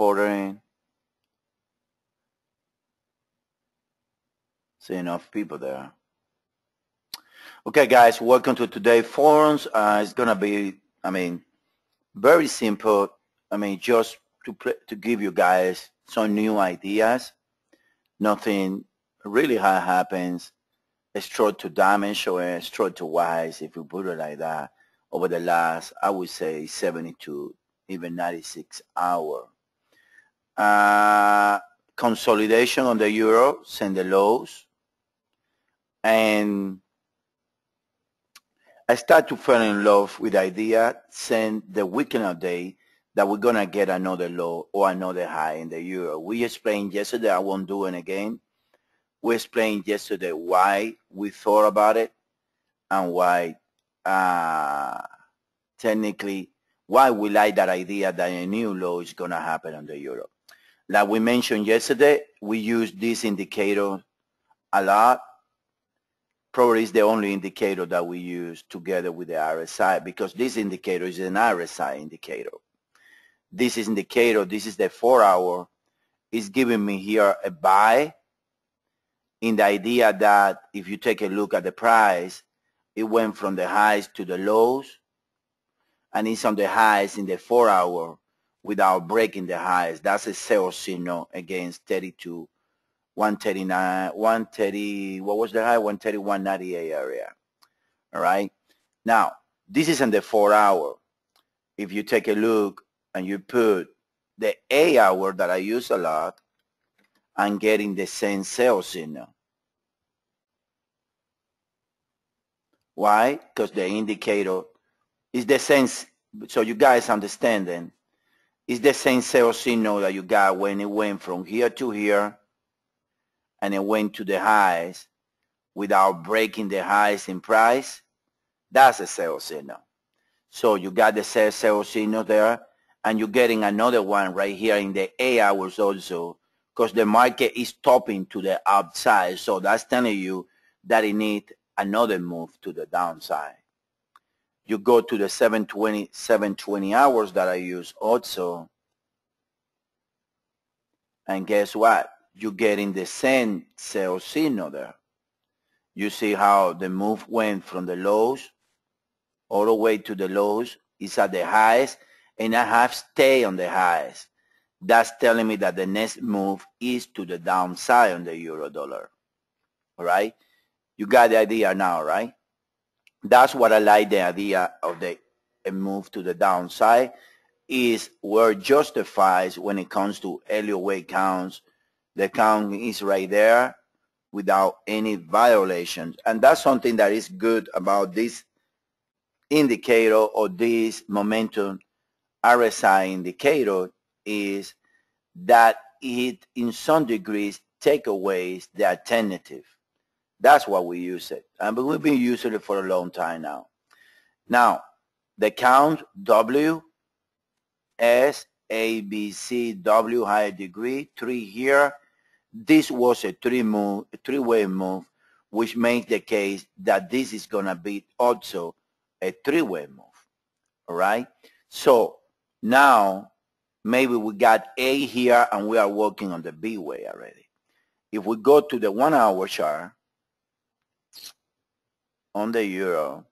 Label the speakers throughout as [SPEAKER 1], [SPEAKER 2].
[SPEAKER 1] supporting. See enough people there. Okay, guys, welcome to today's forums. It's gonna be, very simple. Just to give you guys some new ideas. Nothing really hard happens. Straight to diamond or straight to wise, if you put it like that, over the last, I would say, 72, even 96 hours. Consolidation on the euro, send the lows, and I start to fall in love with the idea, send the weekend update, that we're going to get another low or another high in the euro. We explained yesterday, I won't do it again. We explained yesterday why we thought about it and why technically why we like that idea that a new low is going to happen on the euro. Like we mentioned yesterday, we use this indicator a lot. Probably is the only indicator that we use together with the RSI, because this indicator is an RSI indicator. This indicator, this is the 4-hour, is giving me here a buy, in the idea that if you take a look at the price, it went from the highs to the lows, and it's on the highs in the 4-hour without breaking the highs. That's a sell signal against 32, 139, 130, what was the high? 131.98 area. All right. Now, this is in the 4-hour. If you take a look and you put the 8-hour that I use a lot, I'm getting the same sell signal. Why? Because the indicator is the same. So you guys understand then, it's the same sell signal that you got when it went from here to here and it went to the highs without breaking the highs in price. That's a sell signal. So you got the sell signal there, and you're getting another one right here in the 8 hours also, because the market is topping to the upside. So that's telling you that it needs another move to the downside. You go to the 720 hours that I use also, and guess what? You're getting the same sell signal there. You see how the move went from the lows all the way to the lows. It's at the highs, and I have stayed on the highs. That's telling me that the next move is to the downside on the euro dollar. All right? You got the idea now, right? That's what I like, the idea of the move to the downside is where it justifies when it comes to Elliott Wave counts. The count is right there without any violations. And that's something that is good about this indicator or this momentum RSI indicator, is that it in some degrees take away the alternative. That's why we use it. And we've been using it for a long time now. Now, the count W, S, A, B, C, W, higher degree, 3 here. This was a three-way move, which makes the case that this is going to be also a 3-way move. All right? So now maybe we got A here and we are working on the B way already. If we go to the 1-hour chart on the euro,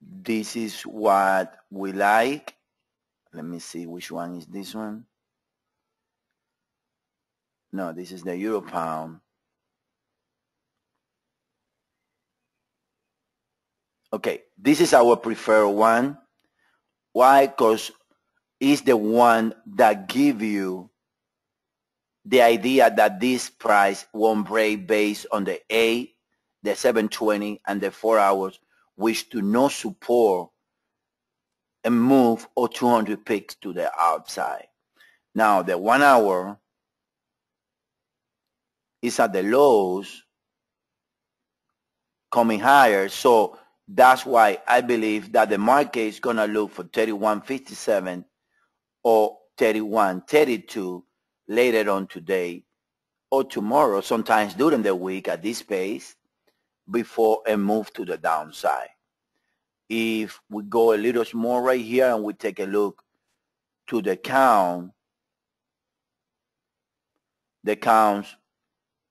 [SPEAKER 1] this is what we like. Let me see which one is this one. No, this is the euro pound. Okay, this is our preferred one. Why? Because it's the one that gives you the idea that this price won't break based on the A, the 720, and the 4 hours, which do not support a move or 200 picks to the outside. Now, the 1 hour is at the lows, coming higher. So that's why I believe that the market is going to look for 31.57 or 31.32 later on today or tomorrow, sometimes during the week at this pace, before a move to the downside. If we go a little more right here and we take a look to the count,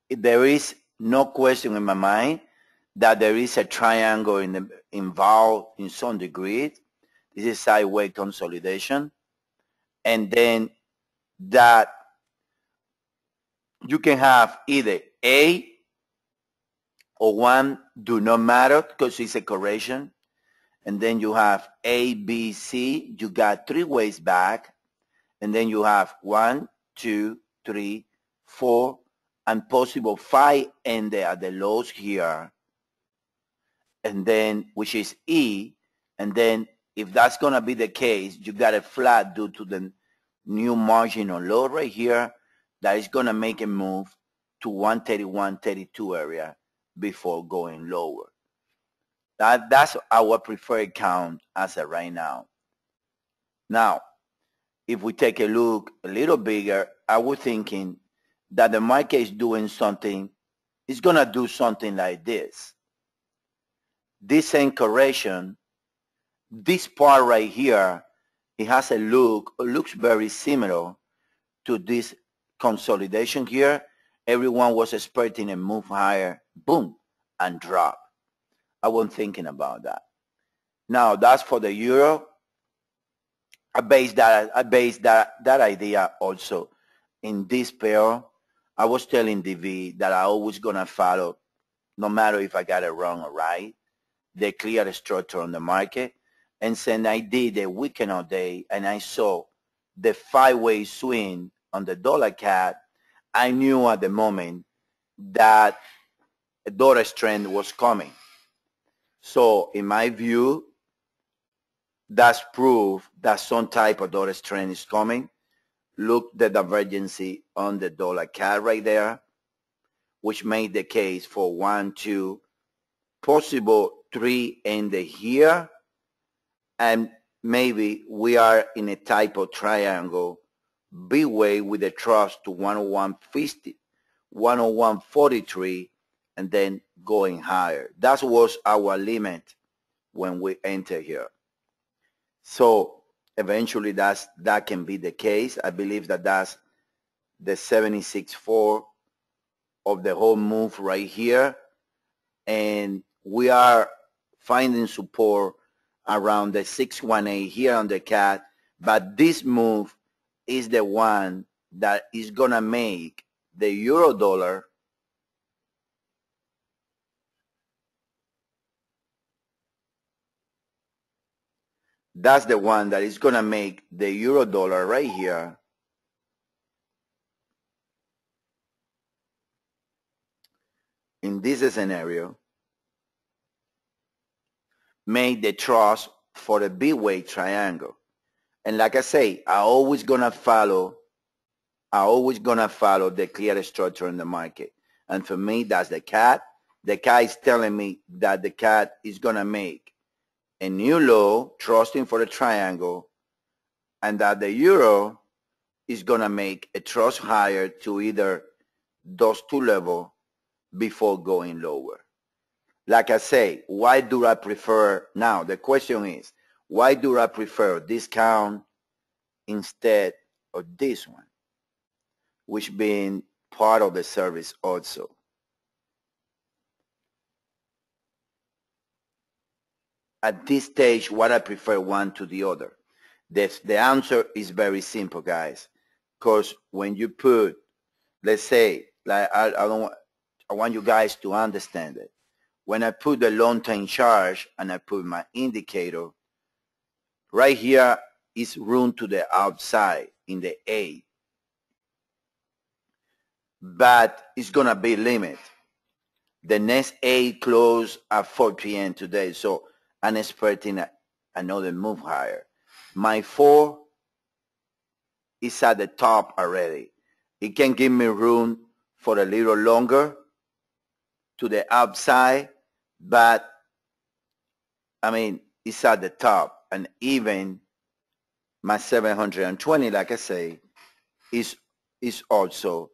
[SPEAKER 1] there is no question in my mind that there is a triangle involved in some degree. This is sideways consolidation. And then that you can have either A or 1 do not matter because it's a correction. And then you have A, B, C. You got 3 ways back. And then you have 1, 2, 3, 4, and possible 5 ended at the lows here. And then, which is E. And then if that's going to be the case, you got a flat due to the new marginal low right here that is going to make a move to 131, 32 area before going lower. That's our preferred count as of right now. Now, if we take a look a little bigger, I was thinking that the market is doing something, it's going to do something like this. This same correction, this part right here, it has looks very similar to this consolidation here. Everyone was expecting a move higher, boom, and drop. I wasn't thinking about that. Now that's for the euro. I based that idea also in this pair. I was telling DV that I always gonna follow, no matter if I got it wrong or right, the clear structure on the market. And then I did a weekend update and I saw the 5-way swing on the dollar CAD. I knew at the moment that a dollar trend was coming. So in my view, that's proof that some type of dollar trend is coming. Look the divergence on the dollar CAD right there, which made the case for 1, 2, possible 3 in the here. And maybe we are in a type of triangle B-way with a thrust to 101.50, 101.43, and then going higher. That was our limit when we enter here. So eventually that can be the case. I believe that that's the 76.4 of the whole move right here. And we are finding support around the 618 here on the CAD. But this move is the one that is going to make the euro dollar that's the one that is going to make the euro dollar right here in this scenario make the thrust for the B-way triangle. And like I say, I always gonna follow the clear structure in the market. And for me, that's the CAD. The CAD is telling me that the CAD is gonna make a new low, trusting for the triangle, and that the euro is gonna make a thrust higher to either those two levels before going lower. Like I say, why do I prefer, now the question is, why do I prefer this count instead of this one, which being part of the service also? At this stage, what I prefer one to the other? The answer is very simple, guys, because when you put, let's say, like I want you guys to understand it. When I put the long-term charge and I put my indicator, right here is room to the outside in the A. But it's going to be limit. The next A closed at 4 p.m. today, so I'm expecting another move higher. My 4 is at the top already. It can give me room for a little longer to the upside, but I mean, it's at the top. And even my 720, like I say, is also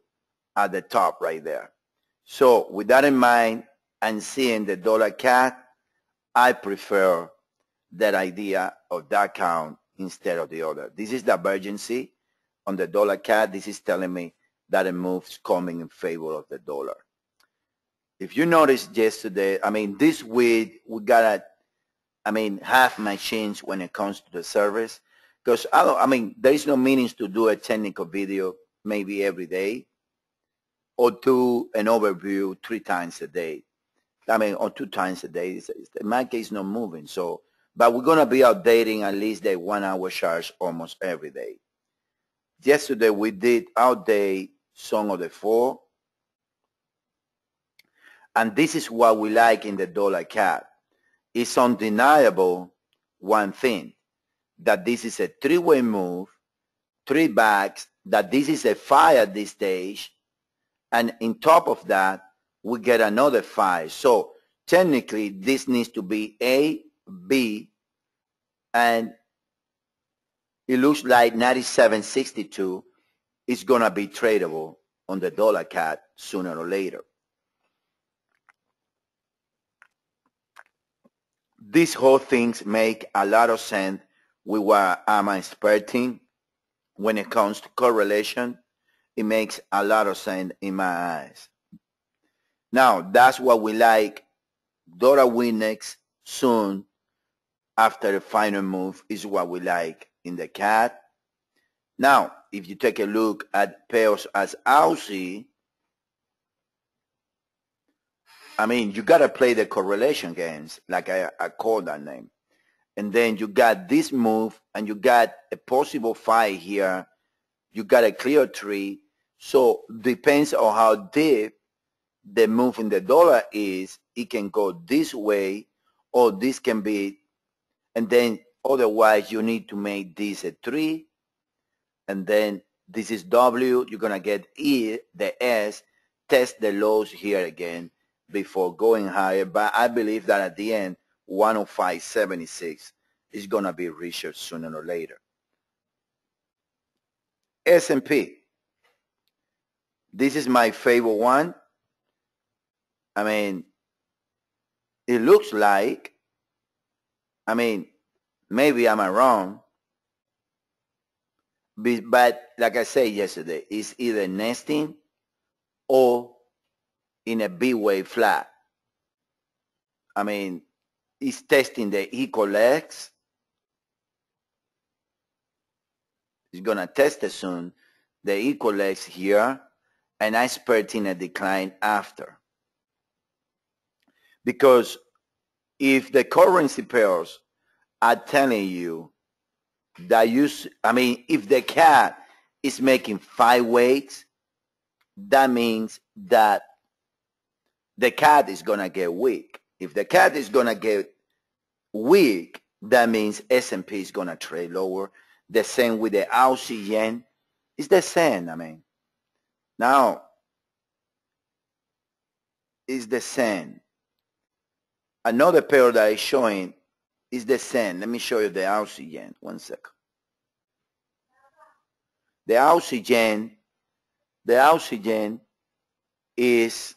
[SPEAKER 1] at the top right there. So with that in mind and seeing the dollar CAD, I prefer that idea of that count instead of the other. This is divergency on the dollar CAD. This is telling me that a move is coming in favor of the dollar. If you noticed yesterday, this week we got half machines when it comes to the service, because there is no meaning to do a technical video maybe every day or do an overview 3 times a day. Or 2 times a day. The market is not moving. So, but we're going to be updating at least the 1 hour charts almost every day. Yesterday we did update some of the 4. And this is what we like in the dollar CAD. It's undeniable one thing, that this is a 3-way move, 3 backs, that this is a 5 at this stage, and in top of that, we get another 5. So technically, this needs to be A, B, and it looks like 97.62 is going to be tradable on the dollar CAD sooner or later. These whole things make a lot of sense with what I'm expecting when it comes to correlation. It makes a lot of sense in my eyes. Now, that's what we like. Dollar Windex soon after the final move is what we like in the CAD. Now, if you take a look at pairs as Aussie, you got to play the correlation games, like I call that name. And then you got this move, and you got a possible 5 here. You got a clear 3. So depends on how deep the move in the dollar is. It can go this way, or this can be, and then otherwise you need to make this a 3, and then this is W. You're going to get E, the S, test the lows here again before going higher. But I believe that at the end, 105.76 is going to be reached sooner or later. S&P. This is my favorite one. It looks like, maybe I'm wrong, but like I said yesterday, it's either nesting or in a B-wave flat. It's testing the equal legs. It's going to test it soon, the equal legs here, and I expecting a decline after. Because if the currency pairs are telling you that if the CAD is making 5 waves, that means that the CAD is going to get weak. If the CAD is going to get weak, that means S&P is going to trade lower. The same with the Aussie yen. It's the same, Now, it's the same. Another pair that is showing is the same. Let me show you the Aussie yen. 1 second. The Aussie yen is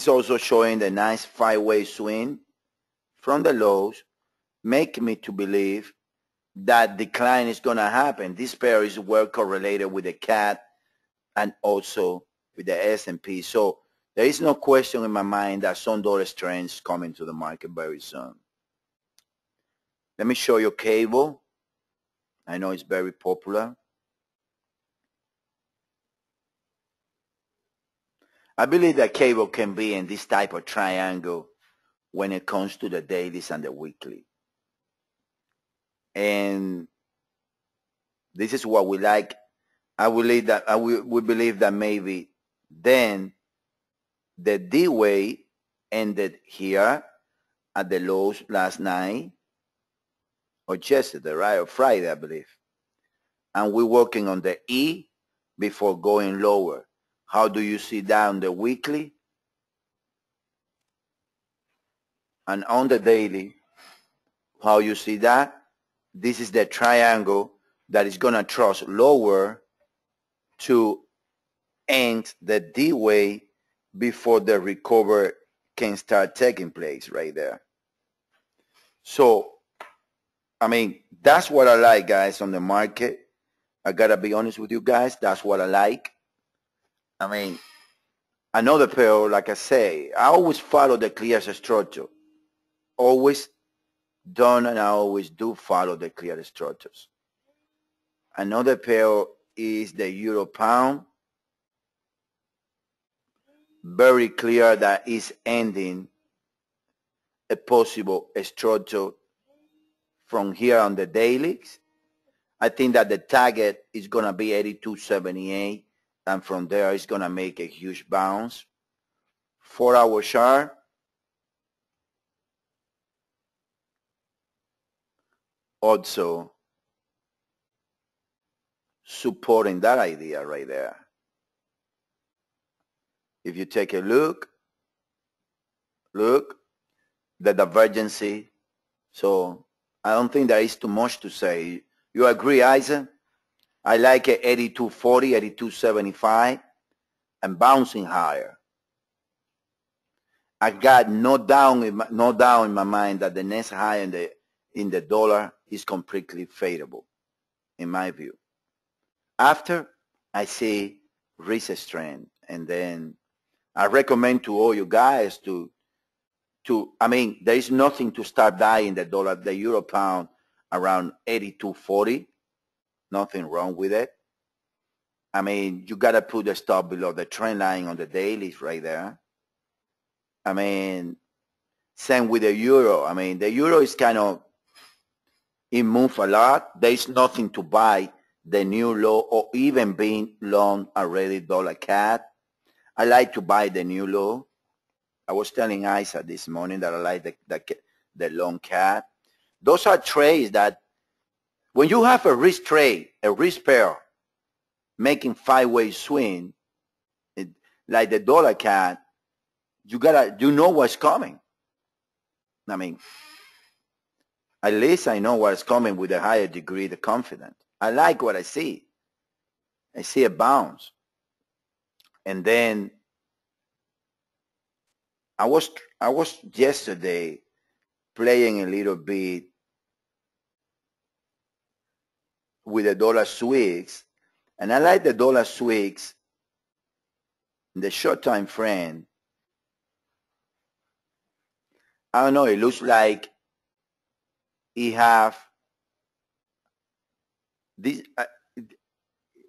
[SPEAKER 1] also showing the nice 5-way swing from the lows, making me to believe that decline is going to happen. This pair is well correlated with the CAD and also with the S&P. So there is no question in my mind that some dollar strength is coming to the market very soon. Let me show you cable. I know it's very popular. I believe that cable can be in this type of triangle when it comes to the dailies and the weekly. And this is what we like. We believe that maybe then the D-Wave ended here at the lows last night, or yesterday, right? Or Friday, I believe. And we're working on the E before going lower. How do you see that on the weekly? And on the daily, how you see that? This is the triangle that is going to trust lower to end the D-Wave before the recovery can start taking place right there. So I mean, that's what I like, guys, on the market. I gotta be honest with you guys. That's what I like. I mean, another pair, like I say, I always follow the clear structure. Always done, and I always do follow the clear structures. Another pair is the euro pound. Very clear that is ending a possible structure from here on the dailies. I think that the target is going to be 82.78, and from there it's going to make a huge bounce. 4-hour chart. Also supporting that idea right there. If you take a look, the divergency. So I don't think there is too much to say. You agree, Isaac? I like it 82.40, 82.75, and bouncing higher. I got no doubt in my mind that the next high in the dollar is completely fadeable, in my view. After, I see resist trend, and then I recommend to all you guys to I mean, there is nothing to start buying the dollar, the euro pound around 82.40. Nothing wrong with it. I mean, you got to put the stop below the trend line on the dailies right there. I mean, same with the euro. I mean, the euro is kind of, it moved a lot. There is nothing to buy the new low or even being long already dollar CAD. I like to buy the new low. I was telling Isa this morning that I like the long CAD. Those are trades that when you have a risk trade, a risk pair, making 5-way swing, like the dollar CAD, you know what's coming. I mean, at least I know what's coming with a higher degree of confidence. I like what I see. I see a bounce. And then I was yesterday playing a little bit with the dollar swigs, and I like the dollar swigs in the short time frame. I don't know, it looks like it have this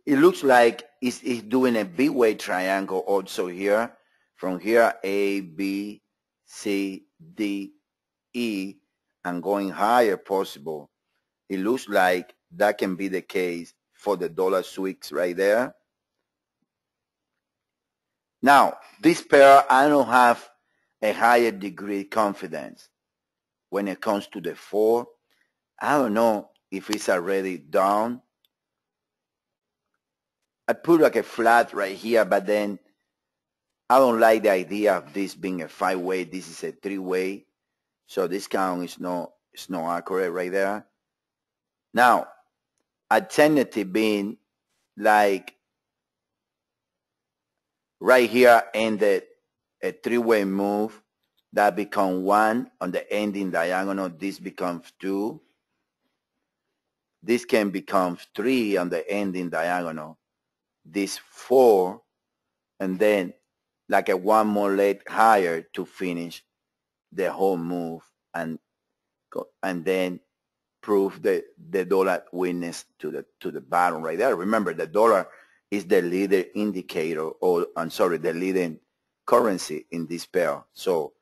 [SPEAKER 1] it looks like it's doing a big way triangle also here. From here, A, B, C, D, E, and going higher possible. It looks like that can be the case for the dollar swigs right there. Now, this pair, I don't have a higher degree confidence when it comes to the 4. I don't know if it's already down. I put like a flat right here, but then I don't like the idea of this being a 5-way. This is a 3-way. So this count is not accurate right there. Now, alternative being like right here ended a 3-way move. That becomes 1 on the ending diagonal. This becomes 2. This can become 3 on the ending diagonal. This 4, and then like a 1 more leg higher to finish the whole move, and then prove the dollar weakness to the bottom right there. Remember, the dollar is the leading indicator, or I'm sorry, the leading currency in this pair. So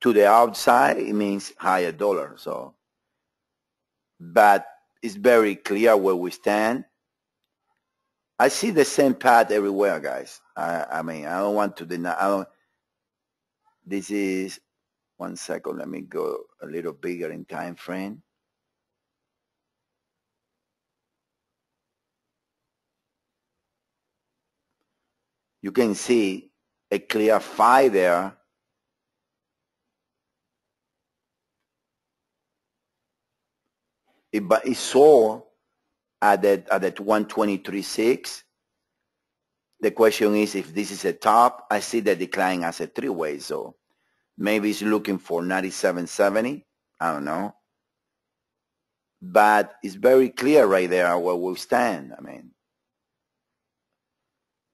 [SPEAKER 1] to the outside, it means higher dollar. So, but it's very clear where we stand. I see the same path everywhere, guys. I mean, I don't want to deny. This is 1 second. Let me go a little bigger in time frame. You can see a clear 5 there. It saw at that 123.6. The question is if this is a top. I see the decline as a 3-way, so maybe it's looking for 97.70. I don't know. but it's very clear right there where we stand. I mean,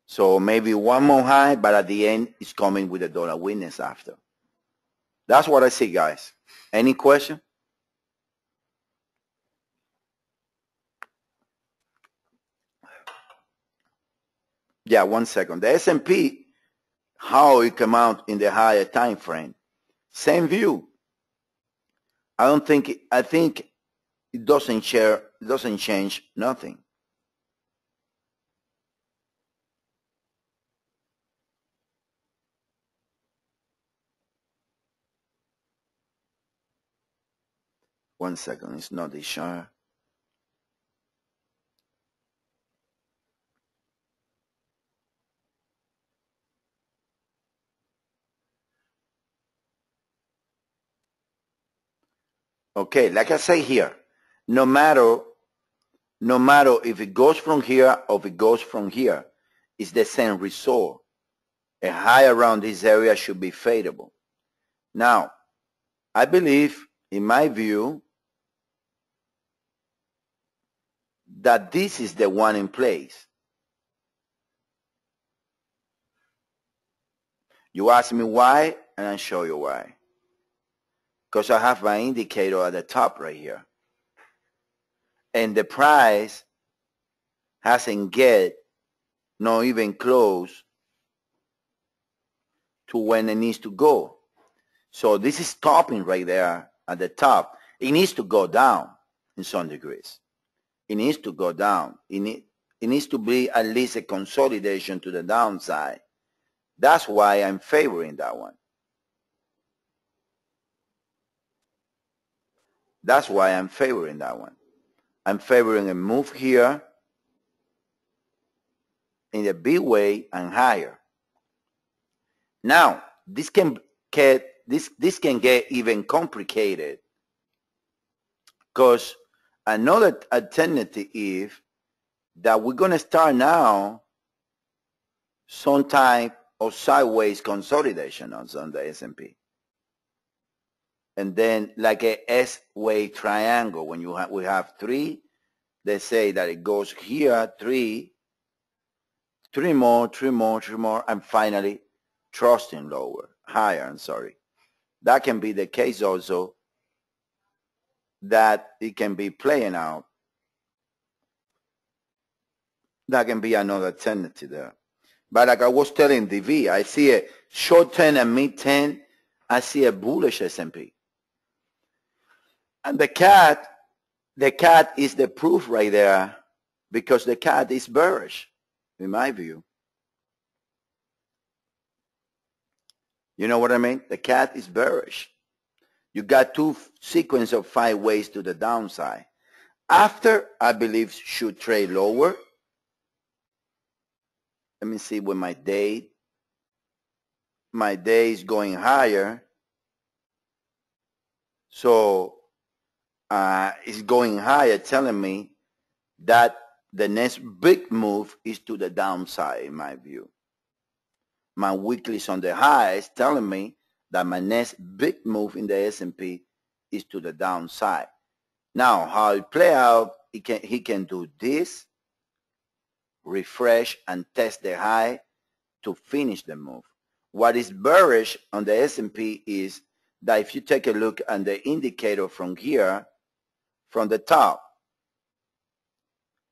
[SPEAKER 1] so maybe one more high, but at the end, it's coming with a dollar weakness after. That's what I see, guys. Any question? Yeah, 1 second. The S&P, how it come out in the higher time frame. Same view. I think it doesn't change nothing. One second, it's not this chart. Okay, like I say here, no matter if it goes from here or if it goes from here, it's the same result. A high around this area should be favorable. Now, I believe, in my view, that this is the one in place. You ask me why, and I show you why. Because I have my indicator at the top right here. And the price hasn't get not even close to when it needs to go. So this is stopping right there at the top. It needs to go down in some degrees. It needs to go down. It needs to be at least a consolidation to the downside. That's why I'm favoring that one. That's why I'm favoring that one. I'm favoring a move here in a big way and higher. Now, this can get even complicated, because another alternative is that we're going to start now some type of sideways consolidation on the S&P. And then like a S-way triangle, when we have three, they say that it goes here, three more, and finally trusting lower, higher, I'm sorry. That can be the case also, that it can be playing out. That can be another alternative there. But like I was telling DV, I see a short 10 and mid 10, I see a bullish S&P. And the cat is the proof right there, because the cat is bearish, in my view. You know what I mean? The cat is bearish. You got two sequence of 5 ways to the downside. After, I believe, should trade lower. Let me see when my day is going higher. So it's going higher, telling me that the next big move is to the downside, in my view. My weeklies on the highs telling me that my next big move in the S&P is to the downside. Now, how it play out, he can do this, refresh, and test the high to finish the move. What is bearish on the S&P is that if you take a look at the indicator from here, from the top,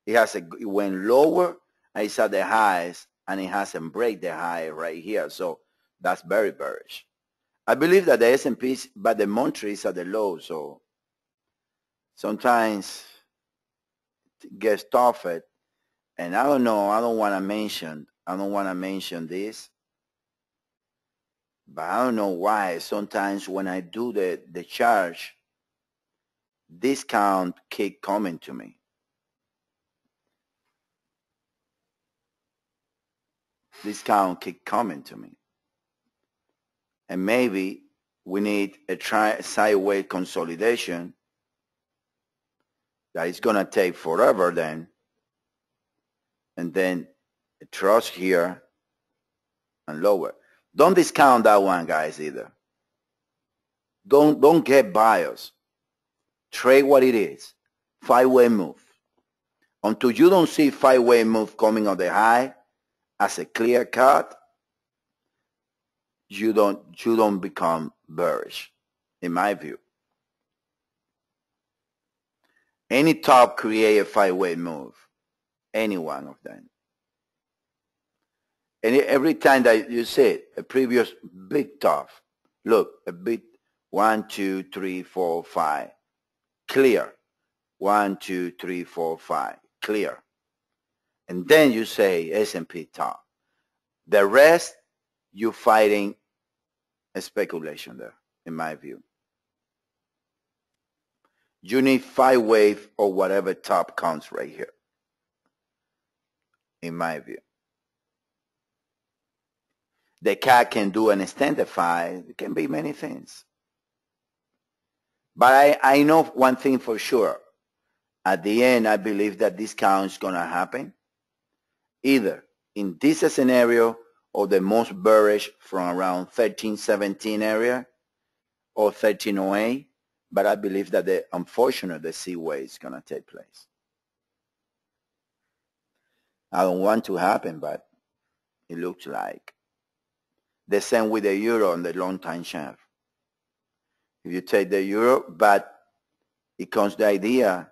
[SPEAKER 1] it went lower, and it's at the highs, and it hasn't break the high right here. So that's very bearish. I believe that the S&P, but the monthly is at the low, so sometimes it gets tougher. And I don't know, I don't want to mention this, but I don't know why sometimes when I do the charge, discount keep coming to me. Discount keep coming to me. And maybe we need a sideways consolidation that is going to take forever then. And then a trust here and lower. Don't discount that one, guys, either. Don't get biased. Trade what it is. 5-way move. Until you don't see 5-way move coming on the high as a clear cut, you don't become bearish, in my view. Any top create a 5-way move, any one of them. And every time that you see a previous big top, look, a big 1, 2, 3, 4, 5, clear. 1, 2, 3, 4, 5, clear. And then you say S&P top. The rest, you're fighting a speculation there, in my view. You need 5-wave or whatever top counts right here, in my view. The cat can do an extended 5. It can be many things. But I know one thing for sure. At the end, I believe that this count is going to happen either in this scenario or the most bearish from around 1317 area or 1308. But I believe that the C-way is going to take place. I don't want to happen, but it looks like. The same with the euro on the long time chart. If you take the euro, but it comes the idea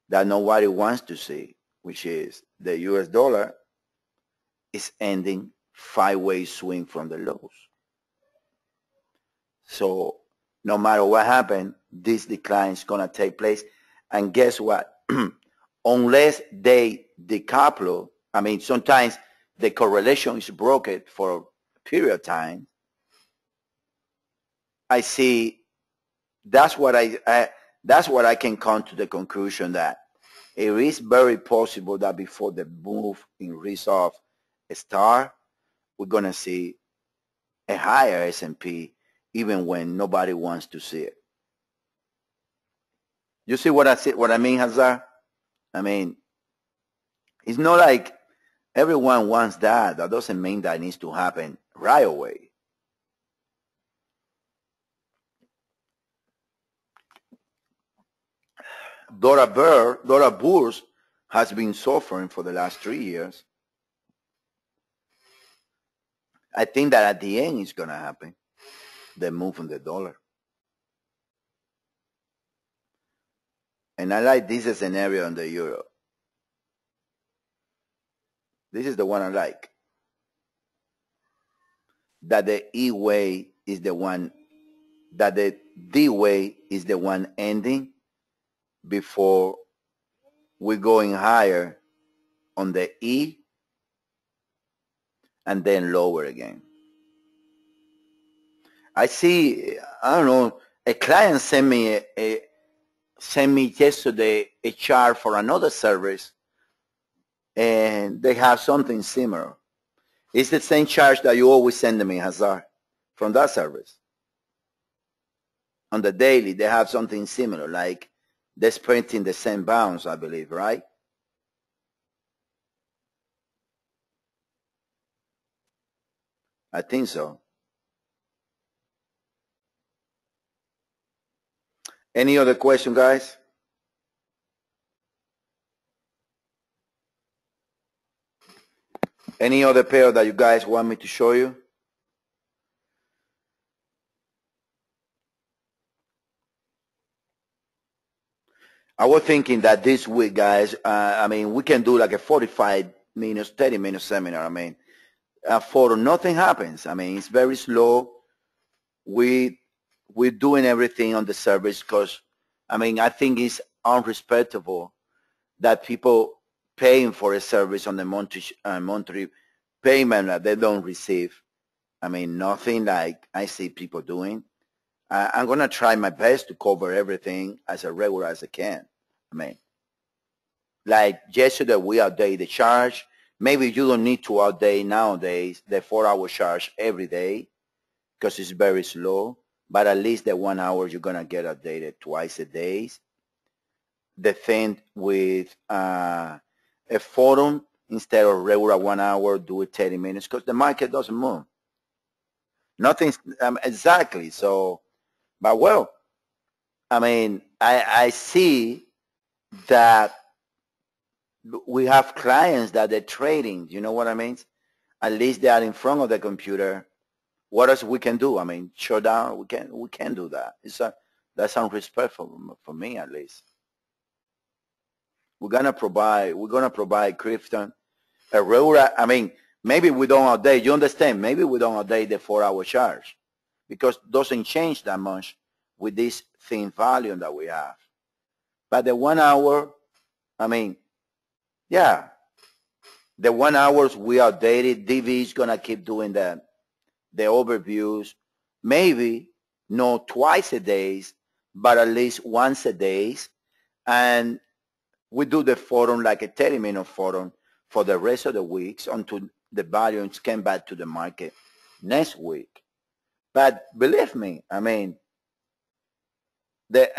[SPEAKER 1] that nobody wants to see, which is the US dollar is ending 5-way swing from the lows. So no matter what happens, this decline is going to take place. And guess what? Unless they decouple, I mean, sometimes the correlation is broken for a period of time. I see that's what I can come to the conclusion that it is very possible that before the move in risk-off start, we're going to see a higher S&P even when nobody wants to see it. You see what I mean, Hazard? I mean, it's not like everyone wants that. That doesn't mean that it needs to happen right away. Dollar Bourse has been suffering for the last 3 years. I think that at the end it's going to happen, the move in the dollar. And I like this scenario on the euro. This is the one I like. That the E-way is the one, that the D-way is the one ending before we're going higher on the E and then lower again. I see, I don't know, a client sent me yesterday a chart for another service, and they have something similar. It's the same chart that you always send me, Hazard, from that service. On the daily, they have something similar, like they're printing the same bounce, I believe, right? I think so. Any other question, guys? Any other pair that you guys want me to show you? I was thinking that this week, guys, I mean, we can do like a 45 minutes, 30-minute seminar. I mean, for nothing happens. I mean, it's very slow. We're doing everything on the service because, I mean, I think it's unrespectable that people paying for a service on the monthly payment that they don't receive. I mean, nothing like I see people doing. I'm going to try my best to cover everything as regular as I can. I mean, like yesterday we update the charge. Maybe you don't need to update nowadays the 4-hour charge every day because it's very slow. But at least the 1 hour you're going to get updated twice a day. The thing with a forum, instead of regular 1 hour, do it 30 minutes because the market doesn't move. Nothing exactly. So, but well, I mean, I see that we have clients that they're trading. You know what I mean? At least they are in front of the computer. What else we can do? I mean, shut down. We can do that. That's unrespectful for me, at least. We're gonna provide Clifton a regular. I mean, maybe we don't update. You understand? Maybe we don't update the 4-hour charge because it doesn't change that much with this thin volume that we have. But the 1 hour, I mean, yeah, the 1 hours we updated. DV is gonna keep doing the overviews. Maybe not twice a day, but at least once a day, and we do the forum like a 30-minute forum for the rest of the weeks until the volumes came back to the market next week. But believe me, I mean,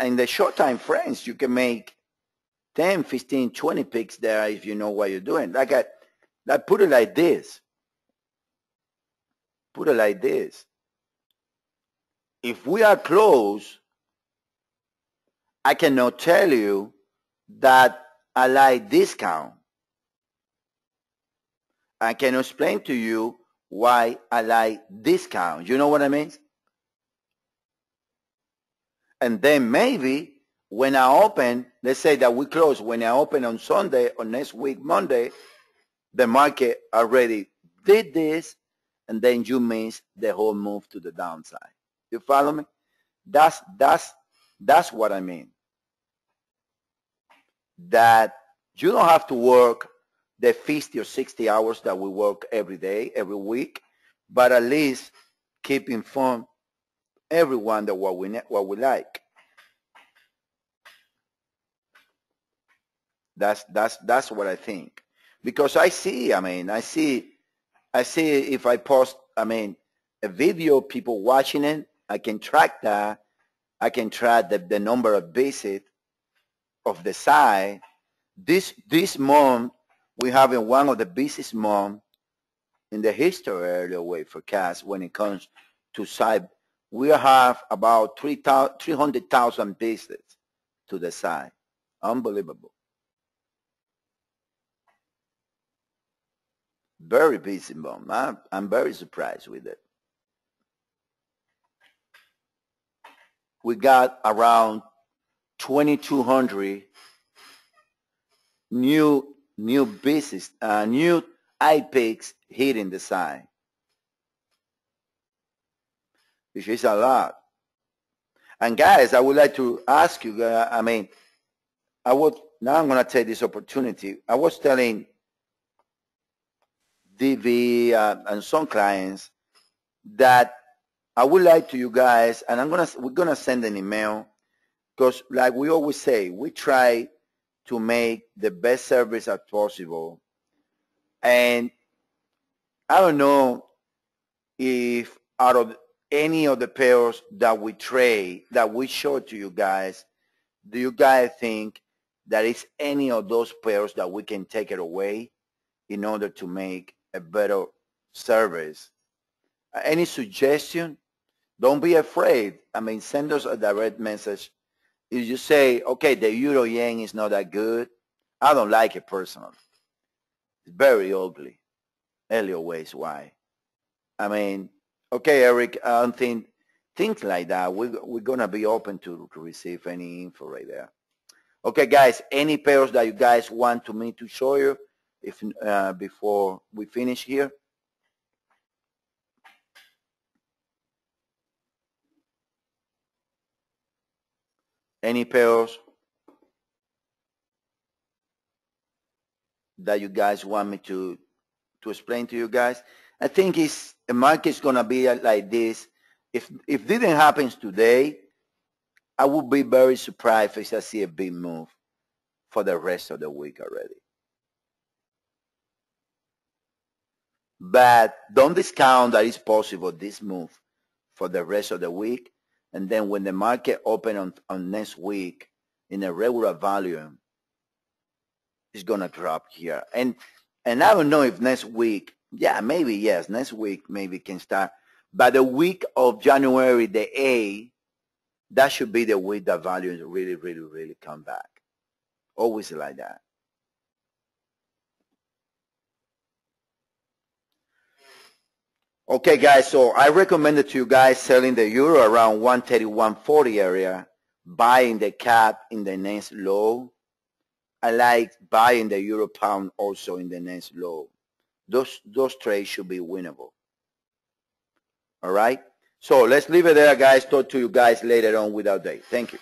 [SPEAKER 1] in the short time frames, you can make 10, 15, 20 picks there if you know what you're doing. Like I put it like this. Put it like this. If we are close, I cannot tell you that I like discount. I can explain to you why I like discount. You know what I mean? And then maybe when I open, let's say that we close, when I open on Sunday or next week, Monday, the market already did this, and then you miss the whole move to the downside. You follow me? That's what I mean. That you don't have to work the 50 or 60 hours that we work every day, every week, but at least keep informed everyone that what we like. That's what I think. Because I see if I post, a video, people watching it, I can track that. I can track the number of visits of the site. This month, we're having one of the busiest months in the history of Elliott Wave forecast when it comes to site. We have about 300,000 visits to the site. Unbelievable. Very busy month. I'm very surprised with it. We got around 2,200 new business, new IPICs hitting the site, which is a lot. And guys, I would like to ask you, now I'm going to take this opportunity. I was telling DV and some clients that I would like to you guys, and we're gonna send an email, because like we always say, we try to make the best service as possible. And I don't know if out of any of the pairs that we trade, that we show to you guys, do you guys think that it's any of those pairs that we can take it away in order to make a better service? Any suggestion? Don't be afraid. Send us a direct message. If you say, okay, the euro yen is not that good, I don't like it personally. It's very ugly. Elliott Wave, why? Okay, Eric, I don't think things like that. We're going to be open to receive any info right there. Okay, guys, any pairs that you guys want me to show you before we finish here? Any pairs that you guys want me to explain to you guys? I think the market's going to be like this. If didn't happen today, I would be very surprised if I see a big move for the rest of the week already. But don't discount that it's possible this move for the rest of the week. And then when the market open on next week in a regular volume, it's going to drop here. And I don't know if next week, yeah, maybe, yes, next week maybe can start. But the week of January the 8th, that should be the week that values really, really, really come back. Always like that. Okay, guys, so I recommended to you guys selling the euro around 131.40 area, buying the cap in the next low. I like buying the euro pound also in the next low. Those trades should be winnable. All right? So let's leave it there, guys. Talk to you guys later on with update. Thank you.